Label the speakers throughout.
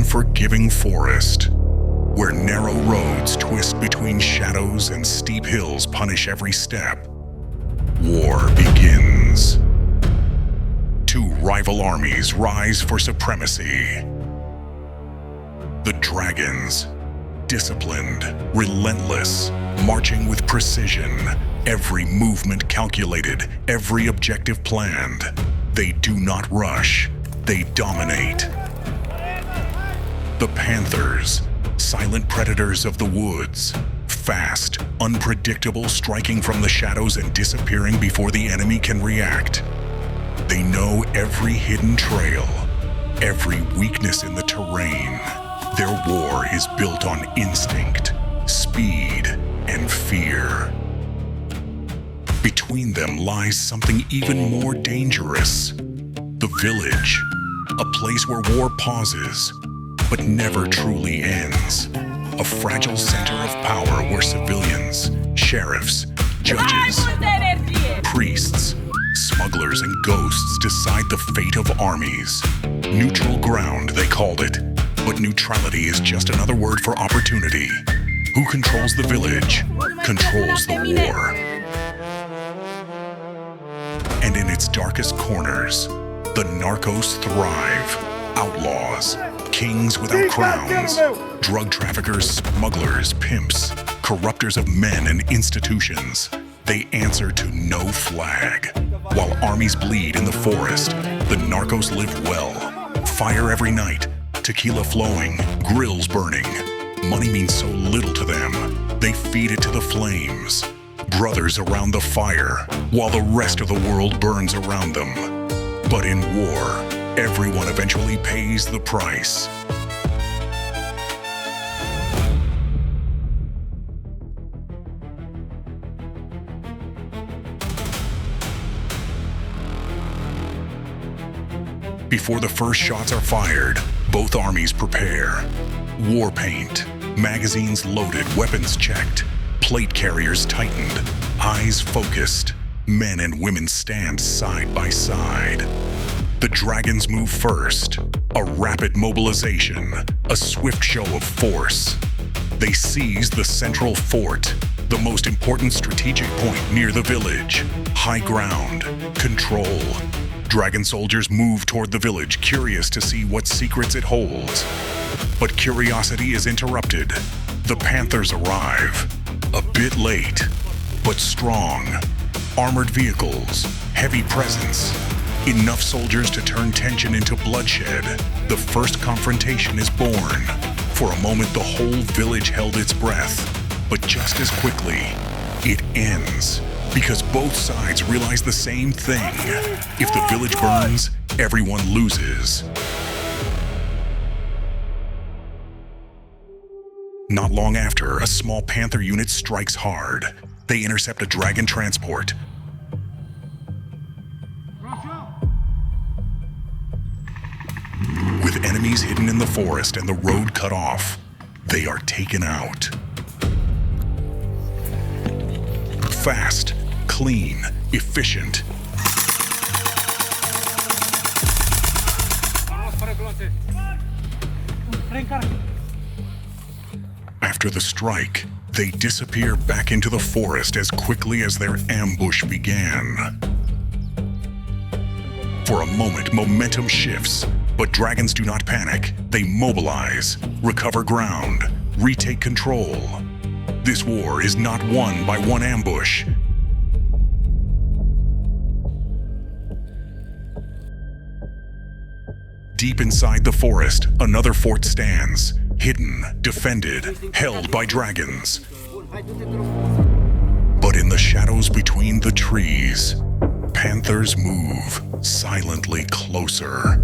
Speaker 1: unforgiving forest, where narrow roads twist between shadows and steep hills punish every step, war begins. Two rival armies rise for supremacy. The dragons, disciplined, relentless, marching with precision, every movement calculated, every objective planned. They do not rush, they dominate. The panthers, silent predators of the woods, fast, unpredictable, striking from the shadows and disappearing before the enemy can react. They know every hidden trail, every weakness in the terrain. Their war is built on instinct, speed, and fear. Between them lies something even more dangerous. The village, a place where war pauses, but never truly ends. A fragile center of power where civilians, sheriffs, judges, priests, smugglers, and ghosts decide the fate of armies. Neutral ground, they called it. But neutrality is just another word for opportunity. Who controls the village, controls the war. And in its darkest corners, the narcos thrive. Outlaws, kings without crowns, drug traffickers, smugglers, pimps, corruptors of men and institutions. They answer to no flag. While armies bleed in the forest, the narcos live well. Fire every night, tequila flowing, grills burning. Money means so little to them, they feed it to the flames. Brothers around the fire, while the rest of the world burns around them. But in war, everyone eventually pays the price. Before the first shots are fired, both armies prepare. War paint, magazines loaded, weapons checked, plate carriers tightened, eyes focused. Men and women stand side by side. The dragons move first, a rapid mobilization, a swift show of force. They seize the central fort, the most important strategic point near the village. High ground, control. Dragon soldiers move toward the village, curious to see what secrets it holds. But curiosity is interrupted. The panthers arrive, a bit late, but strong. Armored vehicles, heavy presence, enough soldiers to turn tension into bloodshed. The first confrontation is born. For a moment, the whole village held its breath, but just as quickly, it ends. Because both sides realize the same thing. If the village burns, everyone loses. Not long after, a small panther unit strikes hard. They intercept a dragon transport. With enemies hidden in the forest and the road cut off, they are taken out. Fast, clean, efficient. After the strike, they disappear back into the forest as quickly as their ambush began. For a moment, momentum shifts, but dragons do not panic. They mobilize, recover ground, retake control. This war is not won by one ambush. Deep inside the forest, another fort stands, hidden, defended, held by dragons. But in the shadows between the trees, panthers move silently closer.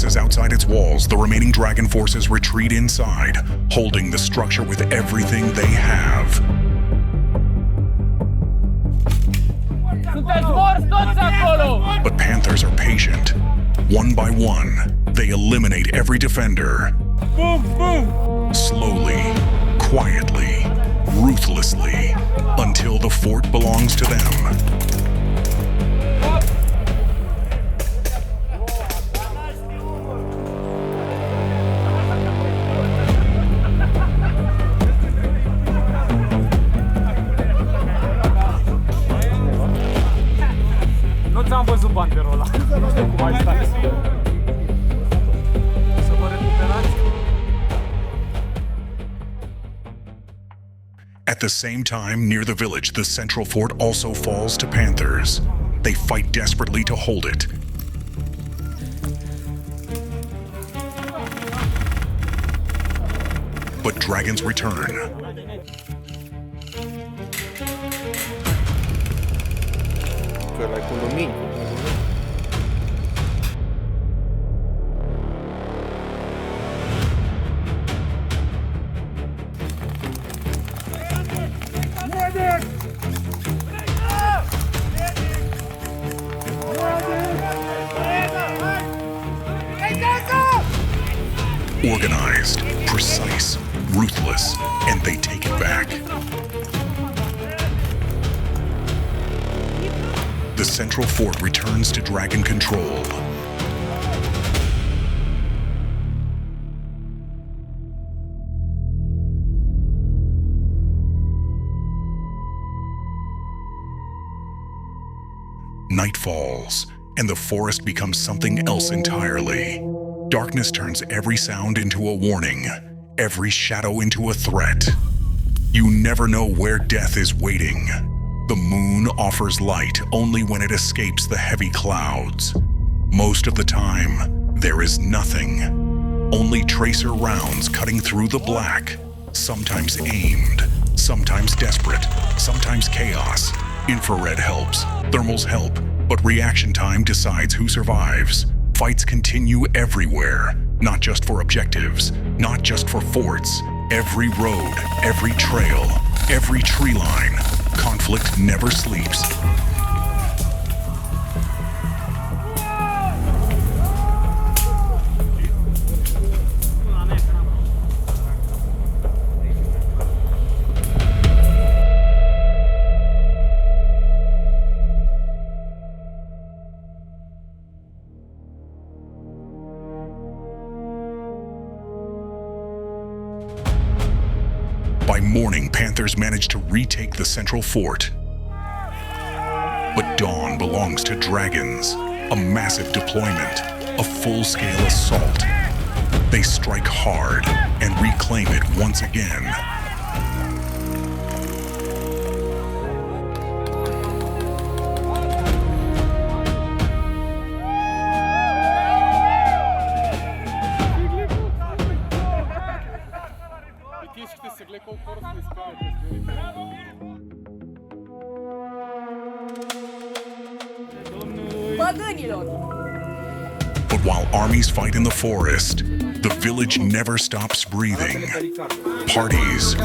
Speaker 1: collapses outside its walls, the remaining dragon forces retreat inside, holding the structure with everything they have. But Panthers are patient. One by one, they eliminate every defender.
Speaker 2: Boom, boom!
Speaker 1: Slowly, quietly, ruthlessly, until the fort belongs to them.
Speaker 2: Nu ți-am văzut banderul ăla. Nu știu cum ai stat. Să vă recuperați.
Speaker 1: At the same time, near the village, the central fort also falls to Panthers. They fight desperately to hold it. But dragons return.
Speaker 3: Cu lumini.
Speaker 1: Organized, precise, ruthless, and they take it back. The central fort returns to dragon control. Night falls, and the forest becomes something else entirely. Darkness turns every sound into a warning, every shadow into a threat. You never know where death is waiting. The moon offers light only when it escapes the heavy clouds. Most of the time, there is nothing. Only tracer rounds cutting through the black, sometimes aimed, sometimes desperate, sometimes chaos. Infrared helps, thermals help, but reaction time decides who survives. Fights continue everywhere, not just for objectives, not just for forts. Every road, every trail, every tree line. Conflict never sleeps. By morning, Panthers manage to retake the central fort. But dawn belongs to dragons, a massive deployment, a full-scale assault. They strike hard and reclaim it once again. But while armies fight in the forest, the village never stops breathing. Parties,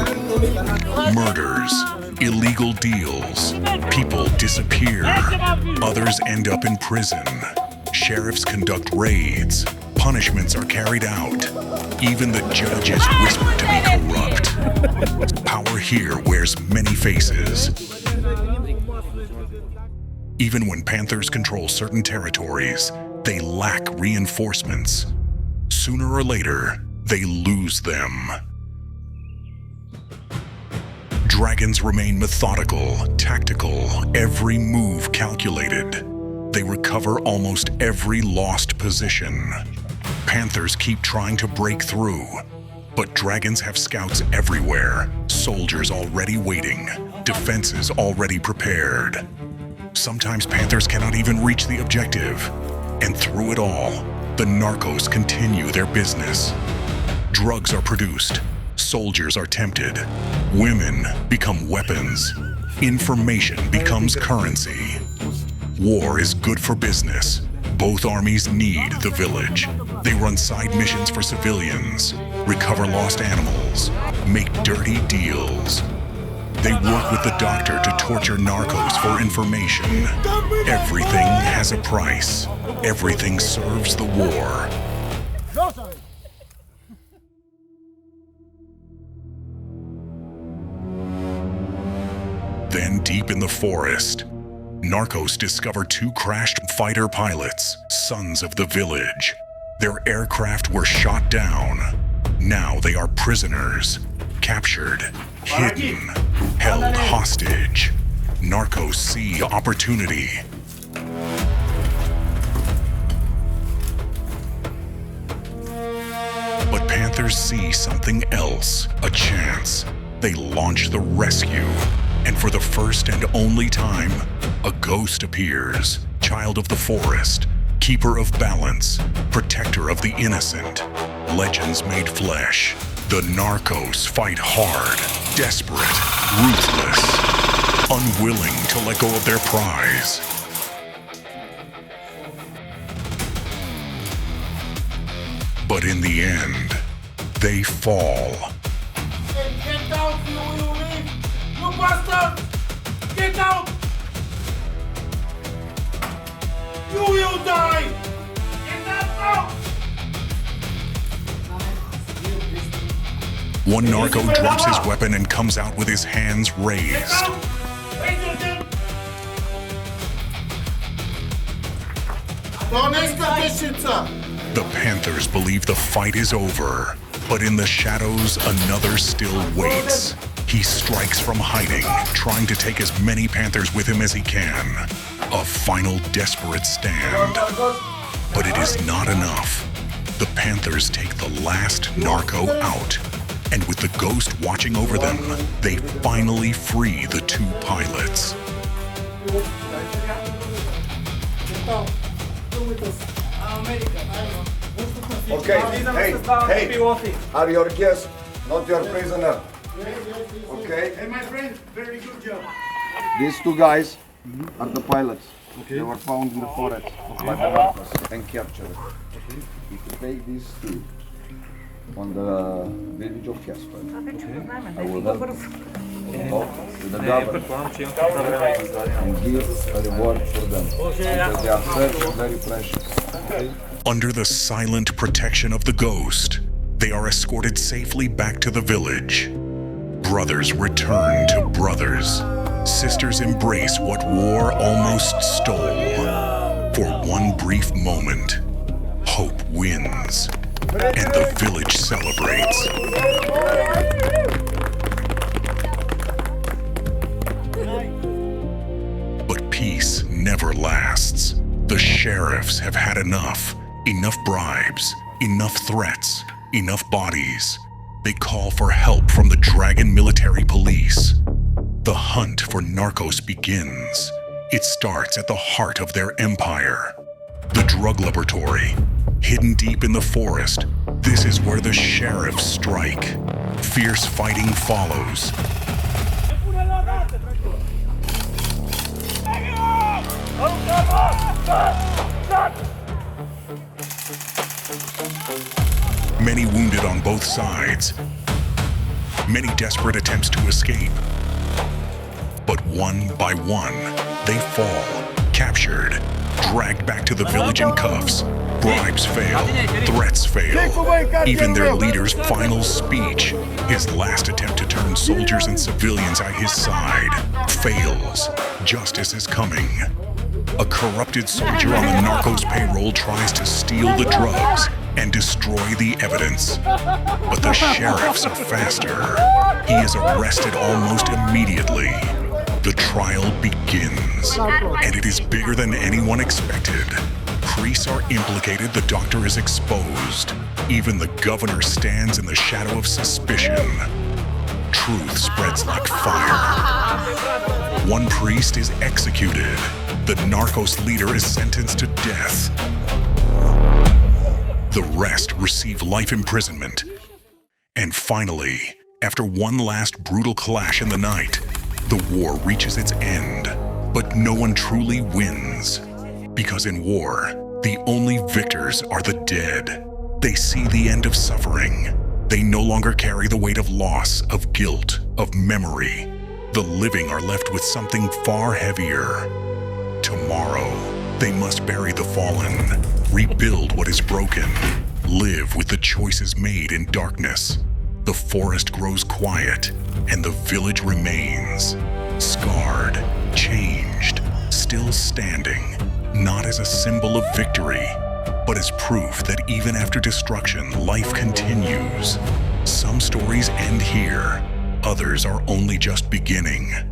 Speaker 1: murders, illegal deals, people disappear, others end up in prison. Sheriffs conduct raids, punishments are carried out. Even the judges whisper to be corrupt. Power here wears many faces. Even when Panthers control certain territories, they lack reinforcements. Sooner or later, they lose them. Dragons remain methodical, tactical, every move calculated. They recover almost every lost position. Panthers keep trying to break through, but dragons have scouts everywhere, soldiers already waiting, defenses already prepared. Sometimes Panthers cannot even reach the objective. And through it all, the narcos continue their business. Drugs are produced, soldiers are tempted, women become weapons, information becomes currency. War is good for business. Both armies need the village. They run side missions for civilians, recover lost animals, make dirty deals. They work with the doctor to torture narcos for information. Everything has a price. Everything serves the war. Then, deep in the forest, narcos discover two crashed fighter pilots, sons of the village. Their aircraft were shot down. Now they are prisoners, captured, hidden, held hostage. Narcos see opportunity. But Panthers see something else, a chance. They launch the rescue. And for the first and only time, a ghost appears, child of the forest, keeper of balance, protector of the innocent. Legends made flesh. The narcos fight hard, desperate, ruthless, unwilling to let go of their prize. But in the end, they fall.
Speaker 4: Get out, you bastard! Get out! You will die! Get out!
Speaker 1: One narco drops his weapon and comes out with his hands raised. The Panthers believe the fight is over, but in the shadows, another still waits. He strikes from hiding, trying to take as many Panthers with him as he can. A final desperate stand. But it is not enough. The Panthers take the last narco out. And with the ghost watching over them, they finally free the two pilots.
Speaker 5: Okay, hey, are your guests, not your prisoner. Okay?
Speaker 4: Hey, my friend, very good job.
Speaker 5: These two guys are the pilots. Okay. They were found in the forest by the narcos and captured. Okay. If you take these two on the village of Casper, I will help talk with the government and give a reward for them because they are very, very precious. Okay?
Speaker 1: Under the silent protection of the ghost, they are escorted safely back to the village. Brothers return to brothers. Sisters embrace what war almost stole. For one brief moment, hope wins, and the village celebrates. But peace never lasts. The sheriffs have had enough. Enough bribes, enough threats, enough bodies. They call for help from the Dragon Military Police. The hunt for narcos begins. It starts at the heart of their empire. The drug laboratory, hidden deep in the forest, this is where the sheriffs strike. Fierce fighting follows. Many wounded on both sides. Many desperate attempts to escape. But one by one, they fall, captured, dragged back to the village in cuffs. Bribes fail, threats fail. Even their leader's final speech, his last attempt to turn soldiers and civilians at his side, fails. Justice is coming. A corrupted soldier on the narcos payroll tries to steal the drugs and destroy the evidence. But the sheriffs are faster. He is arrested almost immediately. The trial begins, and it is bigger than anyone expected. Priests are implicated, the doctor is exposed. Even the governor stands in the shadow of suspicion. Truth spreads like fire. One priest is executed. The narcos leader is sentenced to death. The rest receive life imprisonment. And finally, after one last brutal clash in the night, the war reaches its end. But no one truly wins. Because in war, the only victors are the dead. They see the end of suffering. They no longer carry the weight of loss, of guilt, of memory. The living are left with something far heavier. Tomorrow, they must bury the fallen, rebuild what is broken, live with the choices made in darkness. The forest grows quiet, and the village remains, scarred, changed, still standing, not as a symbol of victory, but as proof that even after destruction, life continues. Some stories end here, others are only just beginning.